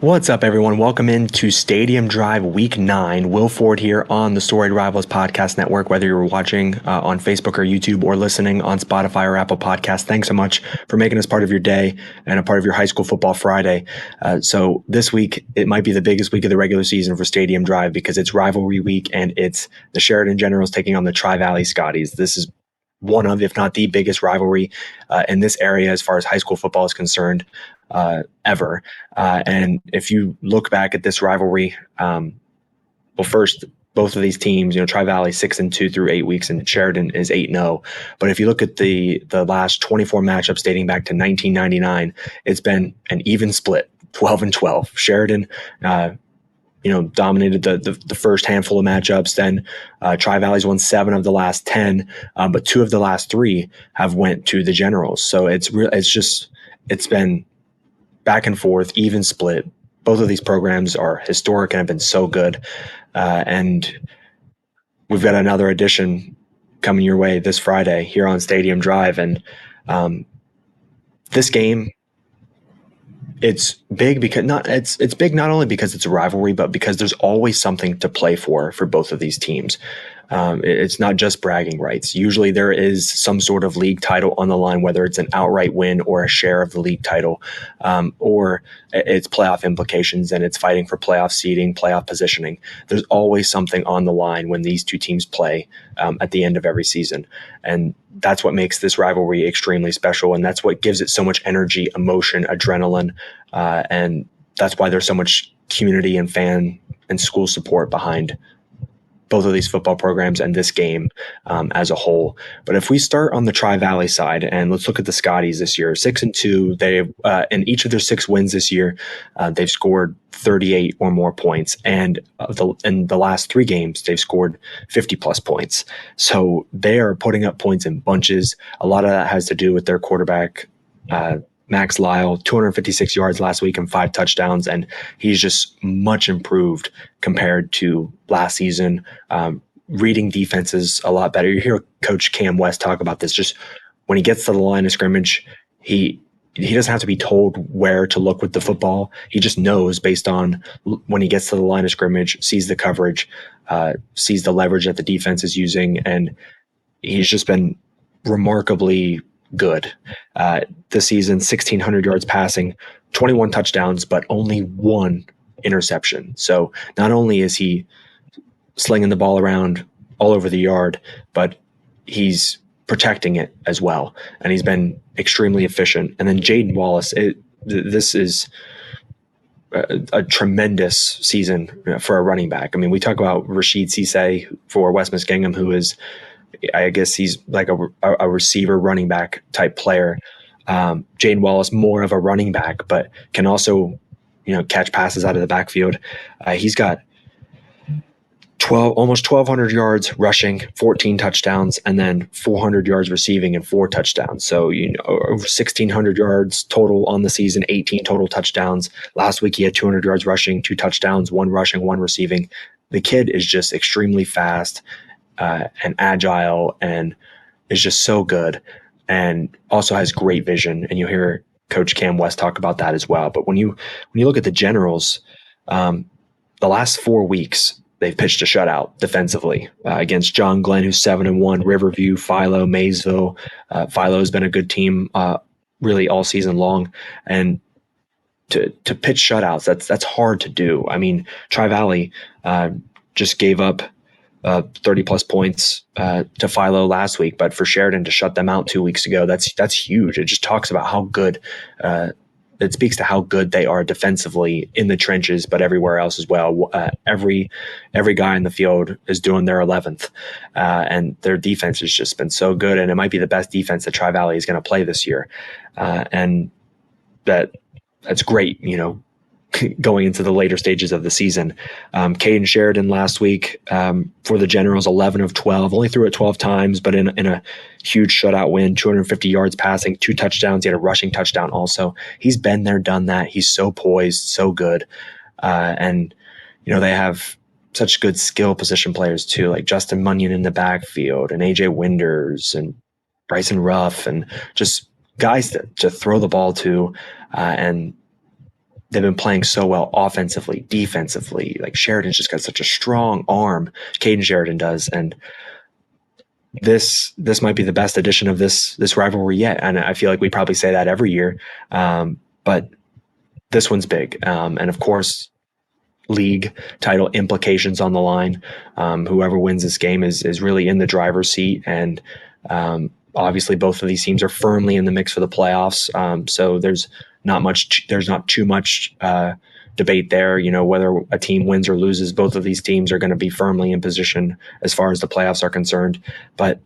What's up, everyone? Welcome into Stadium Drive Week 9. Will Ford here on the Storied Rivals Podcast Network. Whether you're watching on Facebook or YouTube or listening on Spotify or Apple Podcasts, thanks so much for making us part of your day and a part of your high school football Friday. So this week, it might be the biggest week of the regular season for Stadium Drive because it's Rivalry Week and it's the Sheridan Generals taking on the Tri-Valley Scotties. This is one of, if not the biggest rivalry in this area as far as high school football is concerned ever. And if you look back at this rivalry, first, both of these teams, Tri-Valley 6-2 through 8 weeks, and Sheridan is 8-0. But if you look at the last 24 matchups dating back to 1999, it's been an even split, 12-12. Sheridan, dominated the first handful of matchups. Then Tri-Valley's won 7 of the last 10, but 2 of the last 3 have went to the Generals. So it's been back and forth, even split. Both of these programs are historic and have been so good. And we've got another edition coming your way this Friday here on Stadium Drive. And this game, it's big because it's big not only because it's a rivalry, but because there's always something to play for both of these teams. It's not just bragging rights. Usually there is some sort of league title on the line, whether it's an outright win or a share of the league title, or it's playoff implications and it's fighting for playoff seeding, playoff positioning. There's always something on the line when these two teams play at the end of every season. And that's what makes this rivalry extremely special. And that's what gives it so much energy, emotion, adrenaline. And that's why there's so much community and fan and school support behind both of these football programs and this game as a whole. But if we start on the Tri-Valley side and let's look at the Scotties this year, 6-2, they in each of their 6 wins this year, they've scored 38 or more points. And in the last 3 games, they've scored 50 plus points. So they are putting up points in bunches. A lot of that has to do with their quarterback, Max Lyall, 256 yards last week and 5 touchdowns, and he's just much improved compared to last season. Reading defenses a lot better. You hear Coach Cam West talk about this. Just when he gets to the line of scrimmage, he doesn't have to be told where to look with the football. He just knows based on when he gets to the line of scrimmage, sees the coverage, sees the leverage that the defense is using, and he's just been remarkably good this season. 1,600 yards passing, 21 touchdowns, but only 1 interception. So not only is he slinging the ball around all over the yard, but he's protecting it as well. And he's been extremely efficient. And then Jayden Wallace, this is a tremendous season for a running back. I mean, we talk about Rashid Cisse for West Muskingum, who is, I guess he's like a receiver running back type player. Jayden Wallace, more of a running back, but can also, catch passes out of the backfield. He's got almost 1,200 yards rushing, 14 touchdowns, and then 400 yards receiving and 4 touchdowns. So, over 1,600 yards total on the season, 18 total touchdowns. Last week he had 200 yards rushing, 2 touchdowns, 1 rushing, 1 receiving. The kid is just extremely fast and agile and is just so good, and also has great vision. And you'll hear Coach Cam West talk about that as well. But when you look at the Generals, the last 4 weeks, they've pitched a shutout defensively against John Glenn, who's 7-1, Riverview, Philo, Maysville. Philo has been a good team really all season long. And to pitch shutouts, that's hard to do. I mean, Tri-Valley just gave up 30 plus points to Philo last week, but for Sheridan to shut them out 2 weeks ago, that's huge. It just talks about how good, it speaks to how good they are defensively in the trenches, but everywhere else as well. Every guy in the field is doing their 11th, and their defense has just been so good, and it might be the best defense that Tri-Valley is going to play this year, and that's great, going into the later stages of the season. Caden Sheridan last week for the Generals, 11 of 12, only threw it 12 times, but in a huge shutout win, 250 yards passing, 2 touchdowns. He had a rushing touchdown also. He's been there, done that. He's so poised, so good. And, they have such good skill position players too, like Justin Munyon in the backfield and AJ Winders and Bryson Ruff, and just guys to throw the ball to. And they've been playing so well offensively, defensively. Like Sheridan's just got such a strong arm. Caden Sheridan does, and this might be the best edition of this rivalry yet. And I feel like we probably say that every year, but this one's big. And of course, league title implications on the line. Whoever wins this game is really in the driver's seat, and obviously both of these teams are firmly in the mix for the playoffs. So there's not too much debate there. You know, whether a team wins or loses, both of these teams are going to be firmly in position as far as the playoffs are concerned. But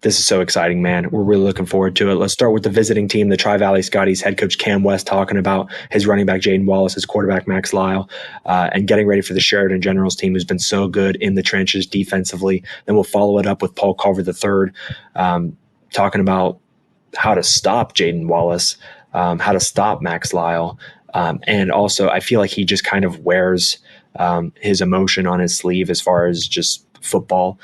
this is so exciting, man. We're really looking forward to it. Let's start with the visiting team, the Tri-Valley Scotties head coach Cam West, talking about his running back Jayden Wallace, his quarterback Max Lyall, and getting ready for the Sheridan Generals team, who's been so good in the trenches defensively. Then we'll follow it up with Paul Culver III, talking about how to stop Jayden Wallace, how to stop Max Lyall. And also, I feel like he just kind of wears his emotion on his sleeve as far as just football,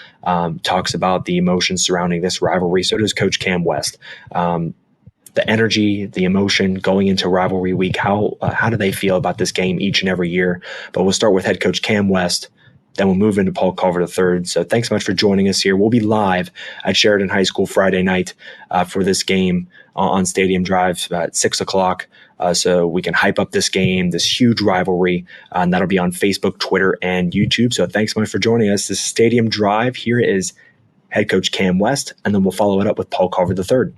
talks about the emotions surrounding this rivalry. So does Coach Cam West. The energy, the emotion going into rivalry week. How do they feel about this game each and every year? But we'll start with head coach Cam West. Then we'll move into Paul Culver III. So thanks so much for joining us here. We'll be live at Sheridan High School Friday night for this game on Stadium Drive at 6 o'clock. So we can hype up this game, this huge rivalry, and that'll be on Facebook, Twitter, and YouTube. So thanks so much for joining us. This is Stadium Drive. Here is head coach Cam West, and then we'll follow it up with Paul Culver III.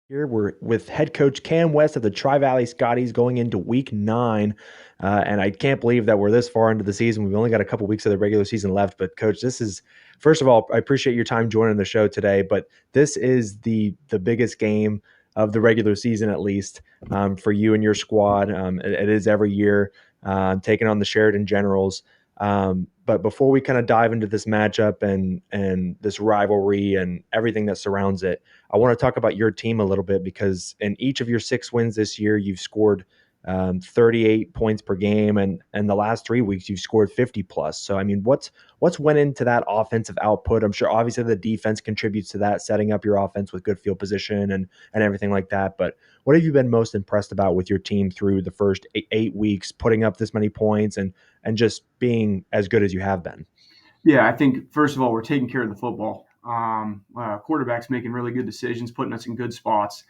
Here we're with head coach Cam West of the Tri-Valley Scotties going into week 9. And I can't believe that we're this far into the season. We've only got a couple weeks of the regular season left. But coach, this is, first of all, I appreciate your time joining the show today. But this is the biggest game of the regular season, at least for you and your squad. It is every year, taking on the Sheridan Generals. But before we kind of dive into this matchup and this rivalry and everything that surrounds it, I want to talk about your team a little bit, because in each of your 6 wins this year, you've scored 38 points per game, and the last 3 weeks you've scored 50 plus. So I mean, what's went into that offensive output? I'm sure obviously the defense contributes to that, setting up your offense with good field position and everything like that. But what have you been most impressed about with your team through the first 8 weeks, putting up this many points and just being as good as you have been? Yeah, I think first of all, we're taking care of the football. Quarterbacks making really good decisions, putting us in good spots.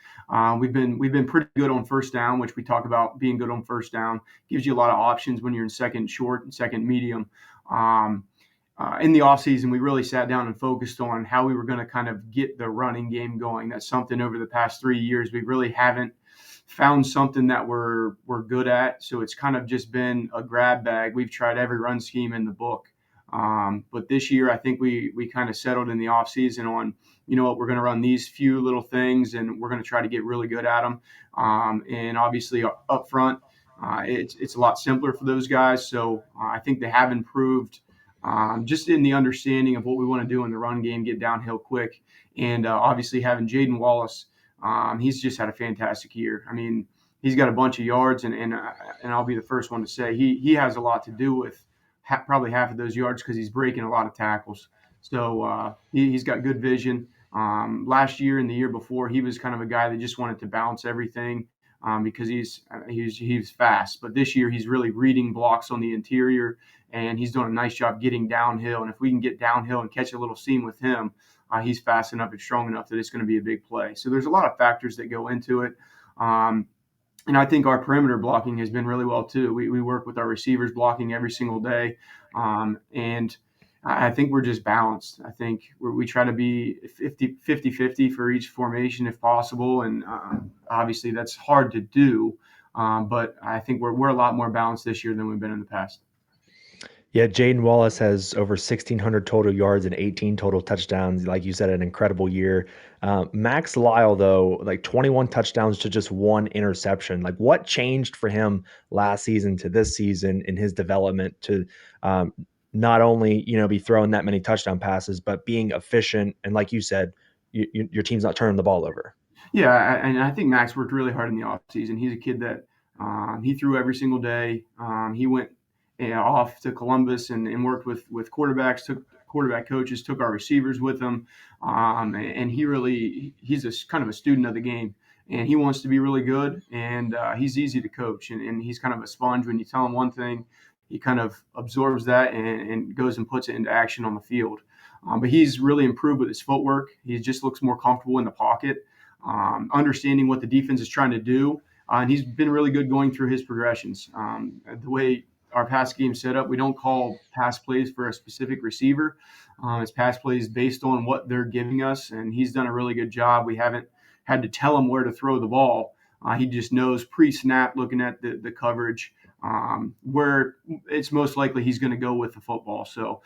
We've been pretty good on first down, which we talk about being good on first down gives you a lot of options when you're in second short and second medium. In the offseason, we really sat down and focused on how we were going to kind of get the running game going. That's something over the past 3 years we really haven't found something that we're good at. So it's kind of just been a grab bag. We've tried every run scheme in the book. But this year, I think we kind of settled in the offseason on, you know what, we're going to run these few little things and we're going to try to get really good at them. And obviously up front, it's a lot simpler for those guys. So I think they have improved just in the understanding of what we want to do in the run game, get downhill quick. And obviously having Jayden Wallace, he's just had a fantastic year. I mean, he's got a bunch of yards, and I'll be the first one to say he has a lot to do with probably half of those yards because he's breaking a lot of tackles. So he's got good vision. Last year and the year before, he was kind of a guy that just wanted to bounce everything because he's fast. But this year, he's really reading blocks on the interior, and he's doing a nice job getting downhill. And if we can get downhill and catch a little seam with him, he's fast enough and strong enough that it's going to be a big play. So there's a lot of factors that go into it. And I think our perimeter blocking has been really well too. We work with our receivers blocking every single day. And I think we're just balanced. I think we try to be 50-50 for each formation if possible. And obviously that's hard to do. But I think we're a lot more balanced this year than we've been in the past. Yeah, Jayden Wallace has over 1,600 total yards and 18 total touchdowns. Like you said, an incredible year. Max Lyall, though, like 21 touchdowns to just 1 interception. Like, what changed for him last season to this season in his development to not only be throwing that many touchdown passes, but being efficient and, like you said, your team's not turning the ball over. Yeah, and I think Max worked really hard in the offseason. He's a kid that he threw every single day. He went off to Columbus and worked with quarterbacks, took quarterback coaches took our receivers with him, and he's a kind of a student of the game, and he wants to be really good, and he's easy to coach, and he's kind of a sponge. When you tell him one thing, he kind of absorbs that and goes and puts it into action on the field. But he's really improved with his footwork. He just looks more comfortable in the pocket, understanding what the defense is trying to do. And he's been really good going through his progressions. The way our pass game set up, we don't call pass plays for a specific receiver. It's pass plays based on what they're giving us, and he's done a really good job. We haven't had to tell him where to throw the ball. He just knows pre-snap, looking at the coverage, where it's most likely he's going to go with the football. So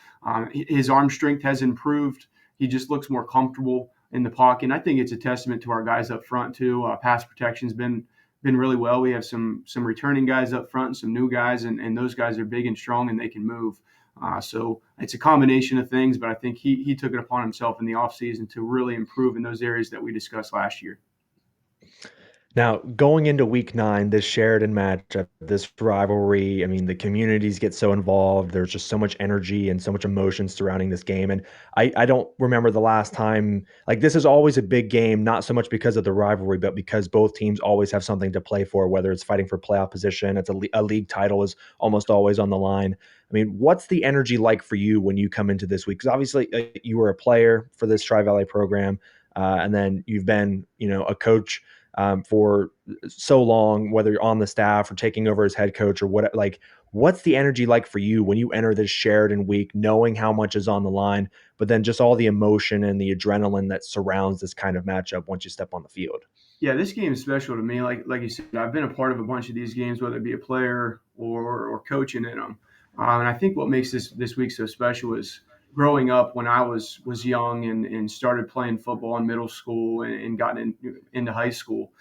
his arm strength has improved. He just looks more comfortable in the pocket. And I think it's a testament to our guys up front too. Pass protection's been really well. We have some returning guys up front and some new guys, and those guys are big and strong and they can move. So it's a combination of things, but I think he took it upon himself in the offseason to really improve in those areas that we discussed last year. Now, going into week 9, this Sheridan matchup, this rivalry, I mean, the communities get so involved. There's just so much energy and so much emotion surrounding this game. And I don't remember the last time, like, this is always a big game, not so much because of the rivalry, but because both teams always have something to play for, whether it's fighting for playoff position, it's a league title is almost always on the line. I mean, what's the energy like for you when you come into this week? Because obviously you were a player for this Tri-Valley program, and then you've been, a coach for so long, whether you're on the staff or taking over as head coach or what, like, what's the energy like for you when you enter this Sheridan week, knowing how much is on the line, but then just all the emotion and the adrenaline that surrounds this kind of matchup once you step on the field? Yeah, this game is special to me. Like you said, I've been a part of a bunch of these games, whether it be a player or coaching in them. And I think what makes this week so special is growing up when I was young and started playing football in middle school and gotten into high school.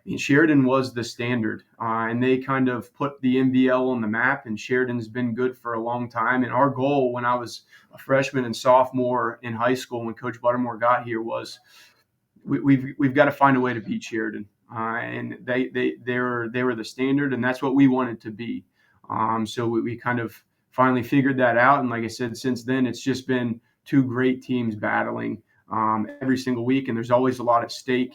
I mean, Sheridan was the standard, and they kind of put the MVL on the map. And Sheridan's been good for a long time. And our goal when I was a freshman and sophomore in high school, when Coach Buttermore got here, was we've got to find a way to beat Sheridan, and they were the standard, and that's what we wanted to be. So we kind of finally figured that out, and like I said, since then it's just been two great teams battling every single week, and there's always a lot at stake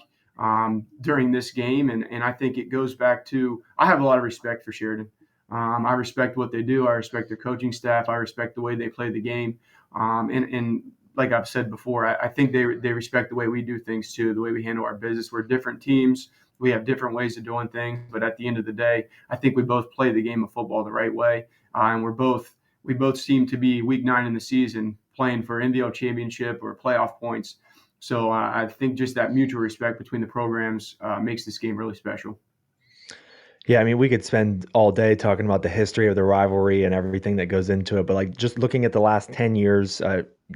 during this game, and I think it goes back to I have a lot of respect for Sheridan. I respect what they do. I respect their coaching staff. I respect the way they play the game, and like I've said before, I think they respect the way we do things too, the way we handle our business. We're different teams. We have different ways of doing things, but at the end of the day, I think we both play the game of football the right way, and we both seem to be week 9 in the season playing for MVL championship or playoff points. So I think just that mutual respect between the programs makes this game really special. Yeah, I mean, we could spend all day talking about the history of the rivalry and everything that goes into it, but like just looking at the last 10 years,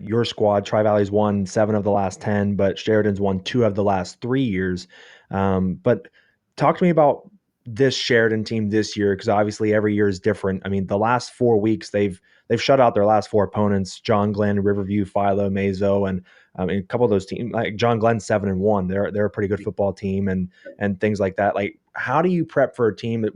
your squad, Tri-Valley's won 7 of the last 10, but Sheridan's won 2 of the last 3 years. But talk to me about this Sheridan team this year, because obviously every year is different. I mean, the last 4 weeks they've shut out their last 4 opponents: John Glenn, Riverview, Philo, Mazo, and a couple of those teams, like John Glenn's 7-1. They're a pretty good football team, and things like that. Like, how do you prep for a team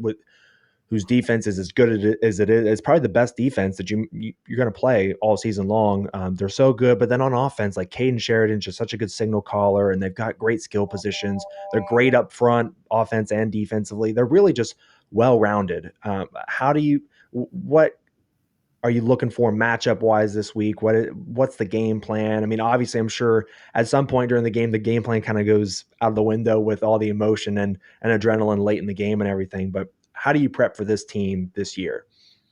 whose defense is as good as it is? It's probably the best defense that you're going to play all season long. They're so good, but then on offense, like Caden Sheridan's just such a good signal caller, and they've got great skill positions. They're great up front, offense and defensively. They're really just well rounded. What are you looking for matchup wise this week? What's the game plan? I mean, obviously, I'm sure at some point during the game plan kind of goes out the window with all the emotion and adrenaline late in the game and everything. But how do you prep for this team this year?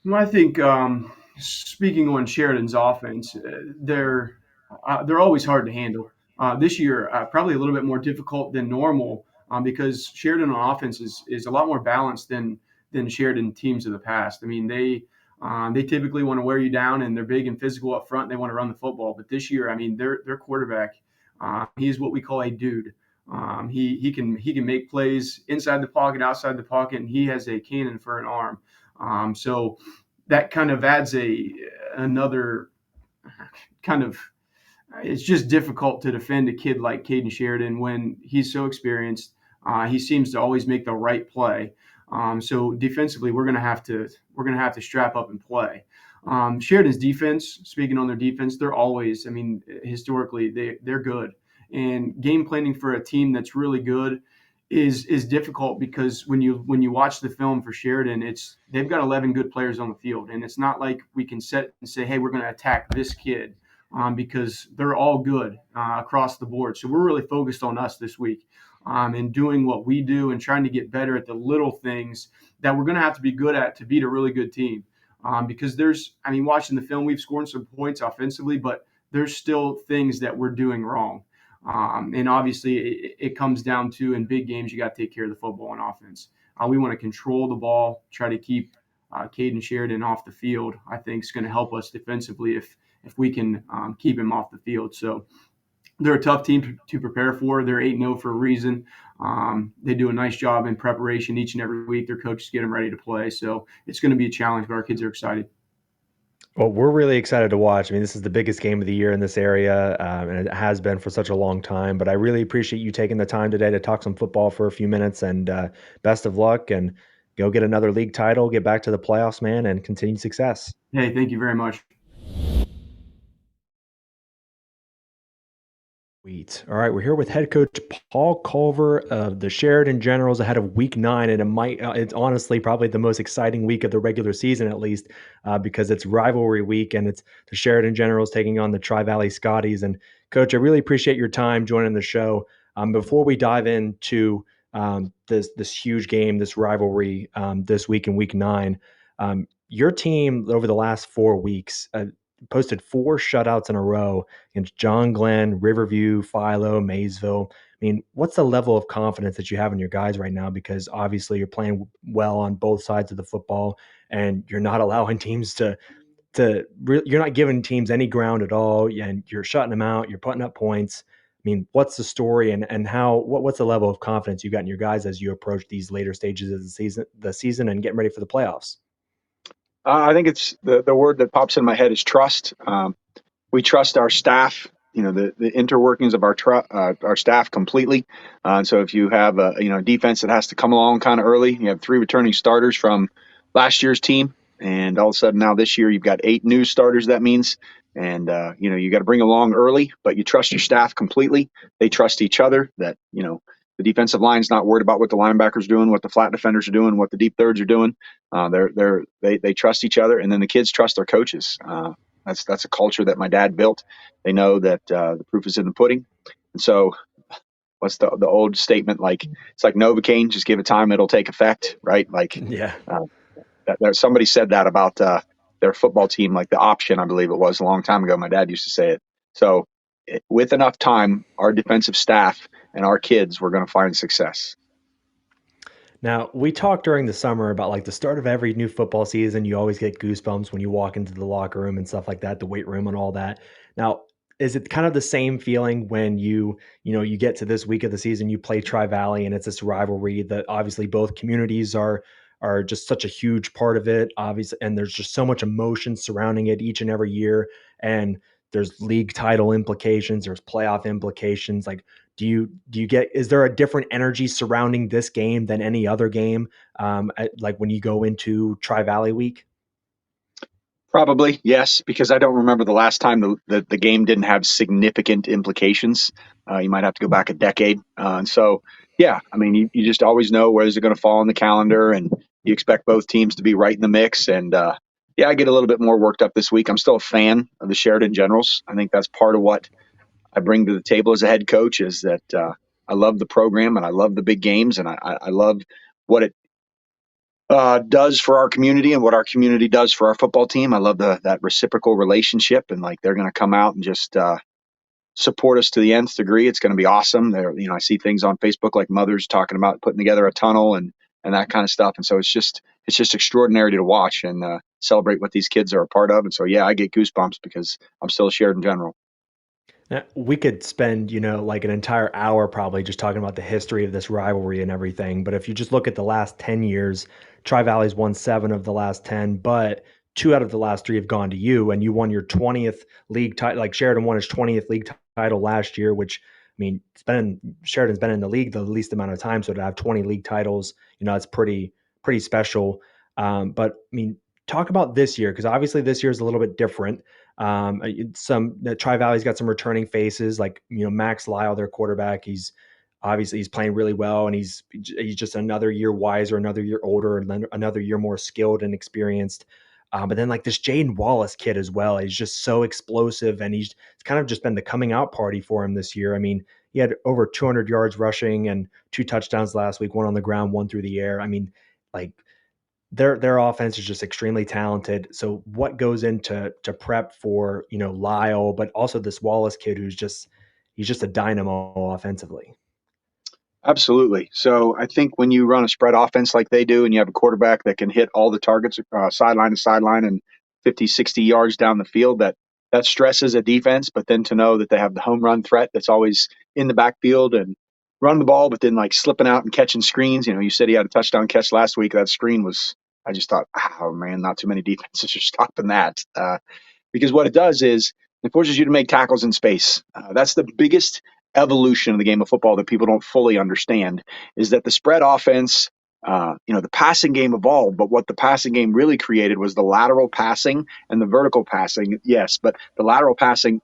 Well, I think speaking on Sheridan's offense, they're always hard to handle. This year, probably a little bit more difficult than normal because Sheridan on offense is a lot more balanced than Sheridan teams of the past. I mean, they typically want to wear you down, and they're big and physical up front. And they want to run the football, but this year, I mean, their quarterback, he's what we call a dude. He can make plays inside the pocket, outside the pocket, and he has a cannon for an arm. So that kind of adds another kind of. It's just difficult to defend a kid like Caden Sheridan when he's so experienced. He seems to always make the right play. So defensively, we're gonna have to strap up and play. Sheridan's defense, speaking on their defense, they're always, I mean, historically, they're good. And game planning for a team that's really good is difficult because when you watch the film for Sheridan, it's they've got 11 good players on the field, and it's not like we can set and say, hey, we're going to attack this kid because they're all good across the board. So we're really focused on us this week and doing what we do and trying to get better at the little things that we're going to have to be good at to beat a really good team. Because I mean, watching the film, we've scored some points offensively, but there's still things that we're doing wrong. And obviously, it comes down to in big games, you got to take care of the football on offense. We want to control the ball, try to keep Caden Sheridan off the field. I think is going to help us defensively if we can keep him off the field. So they're a tough team to prepare for. They're 8-0 for a reason. They do a nice job in preparation each and every week. Their coaches get them ready to play. So it's going to be a challenge, but our kids are excited. Well, we're really excited to watch. I mean, this is the biggest game of the year in this area, and it has been for such a long time. But I really appreciate you taking the time today to talk some football for a few minutes. And best of luck, and go get another league title, get back to the playoffs, man, and continued success. Hey, thank you very much. Sweet. All right, we're here with head coach Paul Culver of the Sheridan Generals ahead of Week 9, and it's honestly probably the most exciting week of the regular season, at least, because it's rivalry week and it's the Sheridan Generals taking on the Tri-Valley Scotties. And Coach, I really appreciate your time joining the show. Before we dive into this huge game, this rivalry this week in Week 9, your team over the last 4 weeks posted 4 shutouts in a row against John Glenn, Riverview, Philo, Maysville. I mean, what's the level of confidence that you have in your guys right now? Because obviously you're playing well on both sides of the football, and you're not allowing teams you're not giving teams any ground at all, and you're shutting them out. You're putting up points. I mean, what's the story, and what's the level of confidence you got in your guys as you approach these later stages of the season, and getting ready for the playoffs? I think it's the word that pops in my head is trust. We trust our staff, the interworkings of our staff completely. So if you have a defense that has to come along kind of early, you have 3 returning starters from last year's team, and all of a sudden now this year you've got 8 new starters. That means, and you got to bring along early, but you trust your staff completely. They trust each other. That the defensive line's not worried about what the linebackers are doing, what the flat defenders are doing, what the deep thirds are doing. They trust each other, and then the kids trust their coaches. That's a culture that my dad built. They know that the proof is in the pudding. And so what's the old statement? Like, it's like Novocaine, just give it time, it'll take effect, right? Like, Yeah. somebody said that about their football team, like the option, I believe it was a long time ago. My dad used to say it. So with enough time, our defensive staff and our kids, we're going to find success. Now, we talked during the summer about like the start of every new football season. You always get goosebumps when you walk into the locker room and stuff like that, the weight room and all that. Now, is it kind of the same feeling when you get to this week of the season, you play Tri-Valley, and it's this rivalry that obviously both communities are just such a huge part of it, obviously, and there's just so much emotion surrounding it each and every year, and there's league title implications, there's playoff implications. Like, is there a different energy surrounding this game than any other game? Like when you go into Tri-Valley week? Probably, yes, because I don't remember the last time the game didn't have significant implications. You might have to go back a decade. And so, yeah, I mean, you just always know where is it going to fall on the calendar, and you expect both teams to be right in the mix. And yeah, I get a little bit more worked up this week. I'm still a fan of the Sheridan Generals. I think that's part of what I bring to the table as a head coach is that I love the program, and I love the big games, and I love what it does for our community and what our community does for our football team. I love that reciprocal relationship, and like they're going to come out and just support us to the nth degree. It's going to be awesome. I see things on Facebook like mothers talking about putting together a tunnel and that kind of stuff. And so it's just extraordinary to watch and celebrate what these kids are a part of. And so, yeah, I get goosebumps because I'm still a Sheridan General. Now, we could spend, like an entire hour probably just talking about the history of this rivalry and everything. But if you just look at the last 10 years, Tri-Valley's won 7 of the last 10, but 2 out of the last 3 have gone to you, and you won your 20th league title. Like Sheridan won his 20th league title last year, which, I mean, Sheridan's been in the league the least amount of time, so to have 20 league titles, it's pretty special. But I mean, talk about this year, because obviously this year is a little bit different. Tri-Valley's got some returning faces, like Max Lyall, their quarterback. He's playing really well, and he's just another year wiser, another year older, and another year more skilled and experienced. But then like this Jayden Wallace kid as well, he's just so explosive, and it's kind of just been the coming out party for him this year. I mean, he had over 200 yards rushing and 2 touchdowns last week, one on the ground, one through the air. I mean, like their offense is just extremely talented. So what goes into prep for Lyall, but also this Wallace kid he's just a dynamo offensively. Absolutely. So I think when you run a spread offense like they do, and you have a quarterback that can hit all the targets sideline to sideline and 50, 60 yards down the field, that stresses a defense. But then to know that they have the home run threat that's always in the backfield and run the ball, but then like slipping out and catching screens. You said he had a touchdown catch last week. That screen was, I just thought, oh man, not too many defenses are stopping that. Because what it does is it forces you to make tackles in space. That's the biggest evolution of the game of football that people don't fully understand, is that the spread offense, the passing game evolved, but what the passing game really created was the lateral passing and the vertical passing. Yes, but the lateral passing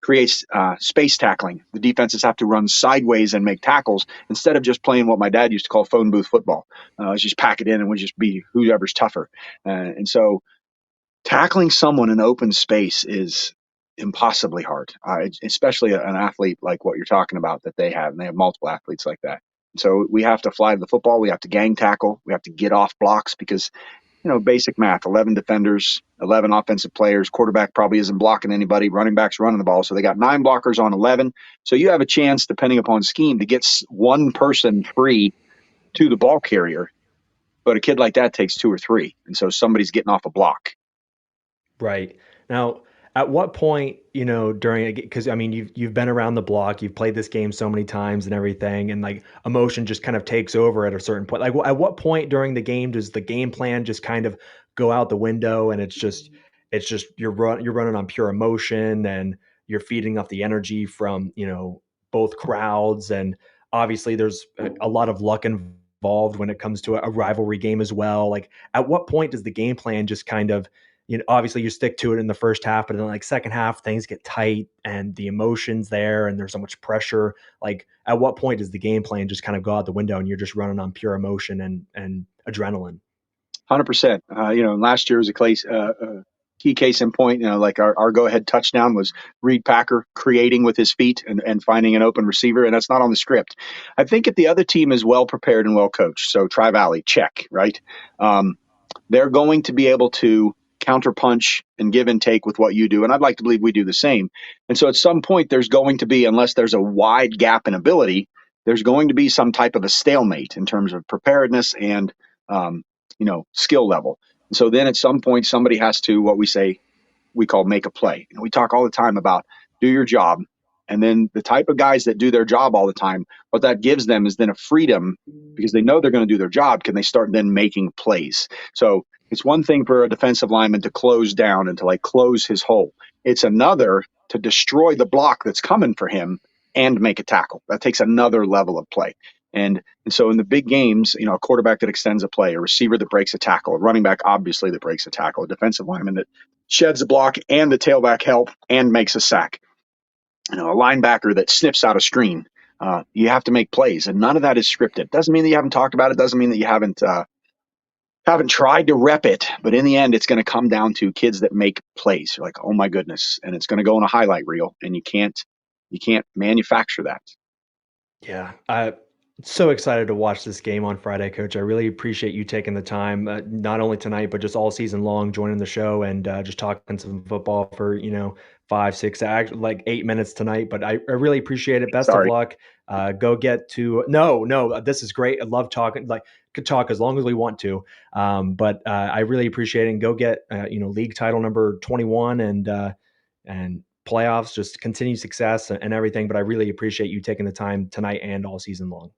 creates space tackling. The defenses have to run sideways and make tackles instead of just playing what my dad used to call phone booth football. Just pack it in and we'll just be whoever's tougher. And so tackling someone in open space is impossibly hard, especially an athlete like what you're talking about that they have. And they have multiple athletes like that. So we have to fly to the football. We have to gang tackle. We have to get off blocks because, basic math, 11 defenders, 11 offensive players, quarterback probably isn't blocking anybody, running back's running the ball. So they got 9 blockers on 11. So you have a chance, depending upon scheme, to get one person free to the ball carrier. But a kid like that takes 2 or 3. And so somebody's getting off a block. Right. Now, at what point, because I mean, you've been around the block, you've played this game so many times and everything, and like emotion just kind of takes over at a certain point. Like, at what point during the game does the game plan just kind of go out the window, and it's just you're running on pure emotion, and you're feeding off the energy from both crowds, and obviously there's a lot of luck involved when it comes to a rivalry game as well. Like, at what point does the game plan just kind of obviously you stick to it in the first half, but then like second half, things get tight and the emotions there and there's so much pressure. Like, at what point does the game plan just kind of go out the window and you're just running on pure emotion and adrenaline? 100%. Last year was a key case in point. Like our go-ahead touchdown was Reed Packer creating with his feet and finding an open receiver, and that's not on the script. I think if the other team is well prepared and well coached, so Tri-Valley, check, right? They're going to be able to counterpunch and give and take with what you do. And I'd like to believe we do the same. And so at some point, there's going to be, unless there's a wide gap in ability, there's going to be some type of a stalemate in terms of preparedness and, skill level. And so then at some point, somebody has to, what we call make a play. We talk all the time about do your job. And then the type of guys that do their job all the time, what that gives them is then a freedom because they know they're going to do their job. Can they start then making plays? So it's one thing for a defensive lineman to close down and to like close his hole. It's another to destroy the block that's coming for him and make a tackle. That takes another level of play. And so in the big games, a quarterback that extends a play, a receiver that breaks a tackle, a running back obviously that breaks a tackle, a defensive lineman that sheds a block and the tailback help and makes a sack, a linebacker that sniffs out a screen. You have to make plays, and none of that is scripted. Doesn't mean that you haven't talked about it. Doesn't mean that you haven't tried to rep it, but in the end, it's going to come down to kids that make plays. You're like, oh my goodness, and it's going to go in a highlight reel, and you can't manufacture that. Yeah, I'm so excited to watch this game on Friday, Coach. I really appreciate you taking the time, not only tonight, but just all season long, joining the show and just talking some football for 5, 6, actually like 8 minutes tonight. But I really appreciate it. Best of luck. Go get to no. This is great. I love talking. Like, could talk as long as we want to. But I really appreciate it. And go get league title number 21 and playoffs, just continued success and everything. But I really appreciate you taking the time tonight and all season long.